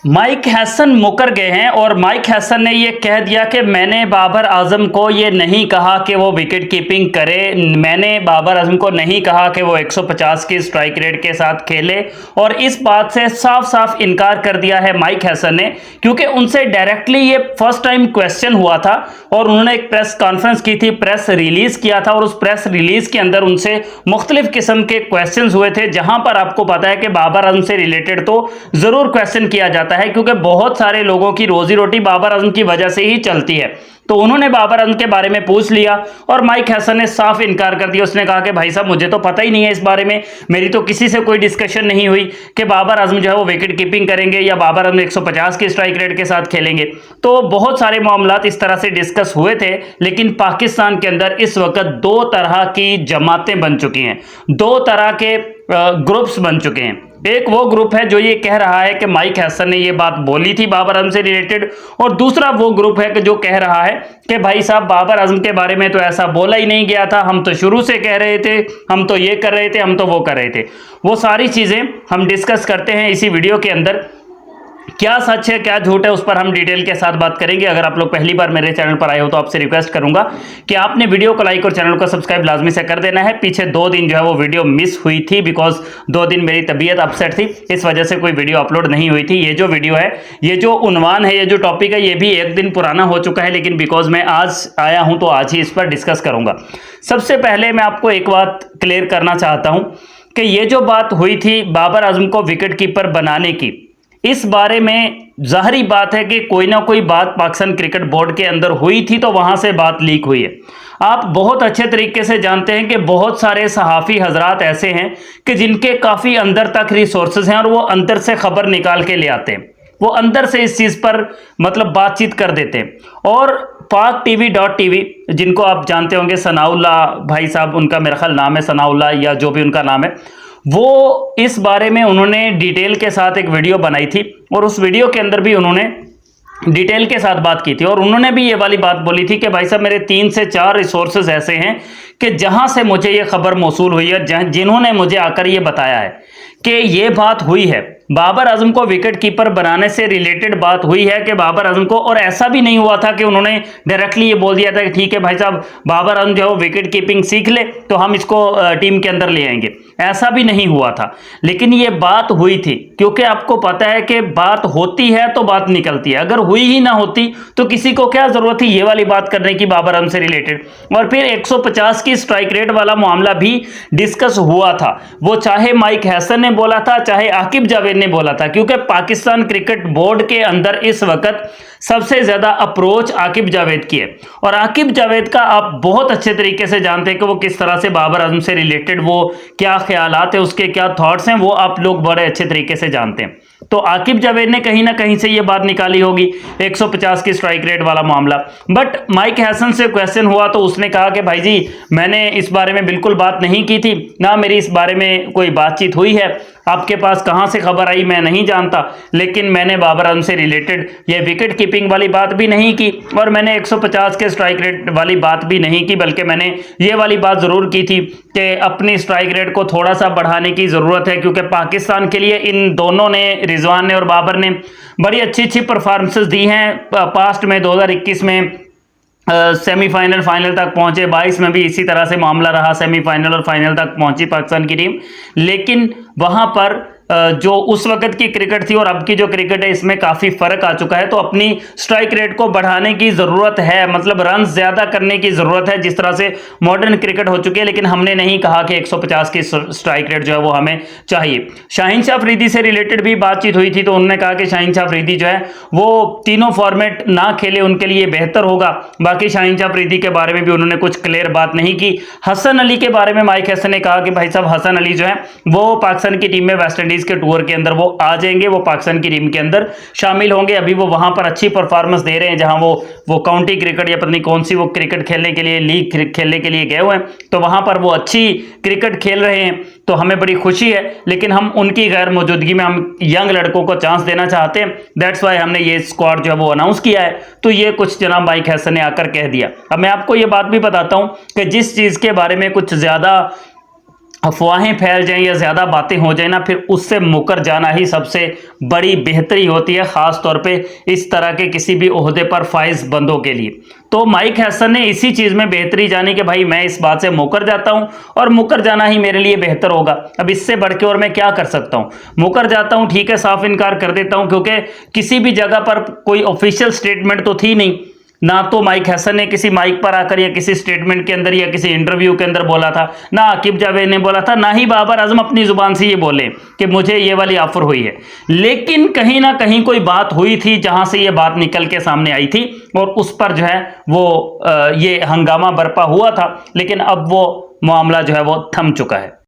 Mic Hesson मुकर गए हैं और माइक हैसन ने ये कह दिया कि मैंने बाबर आजम को ये नहीं कहा कि वो विकेट कीपिंग करे, मैंने बाबर आजम को नहीं कहा कि वो 150 की स्ट्राइक रेट के साथ खेले। और इस बात से साफ साफ इनकार कर दिया है माइक हैसन ने, क्योंकि उनसे डायरेक्टली ये फर्स्ट टाइम क्वेश्चन हुआ था और उन्होंने एक प्रेस कॉन्फ्रेंस की थी, प्रेस रिलीज किया था और उस प्रेस रिलीज के अंदर उनसे मुख्तलिफ किस्म के क्वेश्चन हुए थे, जहां पर आपको पता है कि बाबर आजम से रिलेटेड तो जरूर क्वेश्चन किया जाता है, क्योंकि बहुत सारे लोगों की रोजी रोटी बाबर आजम की वजह से ही चलती है। तो उन्होंने बाबर आजम के बारे में पूछ लिया और माइक हैसन ने साफ इनकार कर दिया। उसने कहा कि भाई साहब मुझे तो पता ही नहीं है इस बारे में, मेरी तो किसी से कोई डिस्कशन नहीं हुई कि बाबर आजम जो है वो विकेट कीपिंग करेंगे या बाबर आजम 150 की स्ट्राइक रेट के साथ खेलेंगे। तो बहुत सारे मामलात इस तरह से डिस्कस हुए थे, लेकिन पाकिस्तान के अंदर इस वक्त दो तरह की जमातें बन चुकी हैं, दो तरह के ग्रुप्स बन चुके हैं। एक वो ग्रुप है जो ये कह रहा है कि माइक हैसन ने ये बात बोली थी बाबर आजम से रिलेटेड, और दूसरा वो ग्रुप है कि जो कह रहा है कि भाई साहब बाबर आजम के बारे में तो ऐसा बोला ही नहीं गया था, हम तो शुरू से कह रहे थे, हम तो ये कर रहे थे, हम तो वो कर रहे थे। वो सारी चीजें हम डिस्कस करते हैं इसी वीडियो के अंदर। क्या सच है क्या झूठ है उस पर हम डिटेल के साथ बात करेंगे। अगर आप लोग पहली बार मेरे चैनल पर आए हो तो आपसे रिक्वेस्ट करूंगा कि आपने वीडियो को लाइक और चैनल को सब्सक्राइब लाजमी से कर देना है। पीछे 2 दिन जो है वो वीडियो मिस हुई थी, बिकॉज 2 दिन मेरी तबीयत अपसेट थी, इस वजह से कोई वीडियो अपलोड नहीं हुई थी। ये जो वीडियो है, ये जो उन्वान है, ये जो टॉपिक है, ये भी 1 दिन पुराना हो चुका है, लेकिन बिकॉज मैं आज आया हूं तो आज ही इस पर डिस्कस करूंगा। सबसे पहले मैं आपको एक बात क्लियर करना चाहता हूं कि ये जो बात हुई थी बाबर आजम को विकेट कीपर बनाने की, इस बारे में जाहिर बात है कि कोई ना कोई बात पाकिस्तान क्रिकेट बोर्ड के अंदर हुई थी, तो वहां से बात लीक हुई है। आप बहुत अच्छे तरीके से जानते हैं कि बहुत सारे सहाफ़ी हजरात ऐसे हैं कि जिनके काफ़ी अंदर तक रिसोर्सेज हैं और वो अंदर से खबर निकाल के ले आते हैं, वो अंदर से इस चीज़ पर मतलब बातचीत कर देते हैं। और पाक TV.tv, जिनको आप जानते होंगे, सनाउल्लाह भाई साहब, उनका मेरा ख्याल नाम है सनाउल्लाह या जो भी उनका नाम है, वो इस बारे में उन्होंने डिटेल के साथ एक वीडियो बनाई थी और उस वीडियो के अंदर भी उन्होंने डिटेल के साथ बात की थी और उन्होंने भी ये वाली बात बोली थी कि भाई साहब मेरे 3 से 4 रिसोर्सेज ऐसे हैं कि जहां से मुझे ये खबर मौसूल हुई है, जिन्होंने मुझे आकर ये बताया है कि ये बात हुई है, बाबर आजम को विकेट कीपर बनाने से रिलेटेड बात हुई है कि बाबर आजम को, और ऐसा भी नहीं हुआ था कि उन्होंने डायरेक्टली ये बोल दिया था कि ठीक है भाई साहब बाबर आजम जो है विकेट कीपिंग सीख ले तो हम इसको टीम के अंदर ले आएंगे, ऐसा भी नहीं हुआ था। लेकिन ये बात हुई थी, क्योंकि आपको पता है कि बात होती है तो बात निकलती है, अगर हुई ही ना होती तो किसी को क्या जरूरत थी ये वाली बात करने की बाबर आजम से रिलेटेड। और फिर 150 की स्ट्राइक रेट वाला मामला भी डिस्कस हुआ था, वो चाहे माइक हैसन ने बोला था चाहे आकिब जावेद ने बोला था, क्योंकि पाकिस्तान क्रिकेट बोर्ड के अंदर इस वक्त सबसे ज्यादा अप्रोच आकिब जावेद की है। और आकिब जावेद का आप बहुत अच्छे तरीके से जानते हैं कि वो किस तरह से बाबर आजम से रिलेटेड वो क्या ख्यालात है, उसके क्या थॉट्स हैं, वो आप लोग बड़े अच्छे तरीके से जानते हैं। तो आकिब जावेद ने कहीं ना कहीं से ये बात निकाली होगी 150 की स्ट्राइक रेट वाला मामला। बट माइक हैसन से क्वेश्चन हुआ तो उसने कहा कि भाई जी मैंने इस बारे में बिल्कुल बात नहीं की थी, ना मेरी इस बारे में कोई बातचीत हुई है, आपके पास कहां से खबर आई मैं नहीं जानता, लेकिन मैंने बाबर आजम से रिलेटेड ये विकेट कीपिंग वाली बात भी नहीं की और मैंने 150 के स्ट्राइक रेट वाली बात भी नहीं की, बल्कि मैंने ये वाली बात जरूर की थी कि अपनी स्ट्राइक रेट को थोड़ा सा बढ़ाने की जरूरत है, क्योंकि पाकिस्तान के लिए इन दोनों ने, रिजवान ने और बाबर ने, बड़ी अच्छी अच्छी परफॉर्मेंसेस दी हैं पास्ट में। 2021 में सेमीफाइनल फाइनल तक पहुंचे, 22 में भी इसी तरह से मामला रहा, सेमीफाइनल और फाइनल तक पहुंची पाकिस्तान की टीम, लेकिन वहां पर जो उस वक्त की क्रिकेट थी और अब की जो क्रिकेट है इसमें काफी फर्क आ चुका है। तो अपनी स्ट्राइक रेट को बढ़ाने की जरूरत है, मतलब रन ज्यादा करने की जरूरत है, जिस तरह से मॉडर्न क्रिकेट हो चुकी है। लेकिन हमने नहीं कहा कि 150 की स्ट्राइक रेट जो है वो हमें चाहिए। शाहीन शाह अफरीदी से रिलेटेड भी बातचीत हुई थी, तो उन्होंने कहा कि शाहीन शाह अफरीदी जो है वो तीनों फॉर्मेट ना खेले, उनके लिए बेहतर होगा। बाकी शाहीन शाह अफरीदी के बारे में भी उन्होंने कुछ क्लियर बात नहीं की। हसन अली के बारे में माइक हैसन ने कहा कि भाई साहब हसन अली जो है वो पाकिस्तान की टीम में वेस्ट इंडीज के टूर के अंदर वो आ जाएंगे, वो पाकिस्तान की टीम के अंदर शामिल होंगे। अभी वो वहां पर अच्छी परफॉर्मेंस दे रहे हैं, जहां वो काउंटी क्रिकेट या पता नहीं कौन सी वो क्रिकेट खेलने के लिए, लीग खेलने के लिए गए हुए हैं, तो वहां पर वो अच्छी क्रिकेट खेल रहे हैं, तो हमें बड़ी खुशी है। लेकिन हम उनकी गैर मौजूदगी में हम यंग लड़कों को चांस देना चाहते हैं, दैट्स वाई हमने ये स्क्वाड जो है वो अनाउंस किया है। तो ये कुछ जनाब माइक हैसन ने आकर कह दिया। अब मैं आपको ये बात भी बताता हूं कि जिस चीज के बारे में कुछ ज्यादा अफवाहें फैल जाएं या ज़्यादा बातें हो जाए ना, फिर उससे मुकर जाना ही सबसे बड़ी बेहतरी होती है, ख़ास तौर पे इस तरह के किसी भी ओहदे पर फाइज बंदों के लिए। तो माइक हैसन ने इसी चीज़ में बेहतरी जानी कि भाई मैं इस बात से मुकर जाता हूं और मुकर जाना ही मेरे लिए बेहतर होगा। अब इससे बढ़ के और मैं क्या कर सकता हूं, मुकर जाता हूं, ठीक है, साफ इनकार कर देता हूं, क्योंकि किसी भी जगह पर कोई ऑफिशियल स्टेटमेंट तो थी नहीं, ना तो माइक हैसन ने किसी माइक पर आकर या किसी स्टेटमेंट के अंदर या किसी इंटरव्यू के अंदर बोला था, ना आकिब जावेद ने बोला था, ना ही बाबर आजम अपनी जुबान से ये बोले कि मुझे ये वाली ऑफर हुई है। लेकिन कहीं ना कहीं कोई बात हुई थी जहां से ये बात निकल के सामने आई थी और उस पर जो है वो ये हंगामा बरपा हुआ था, लेकिन अब वो मामला जो है वो थम चुका है।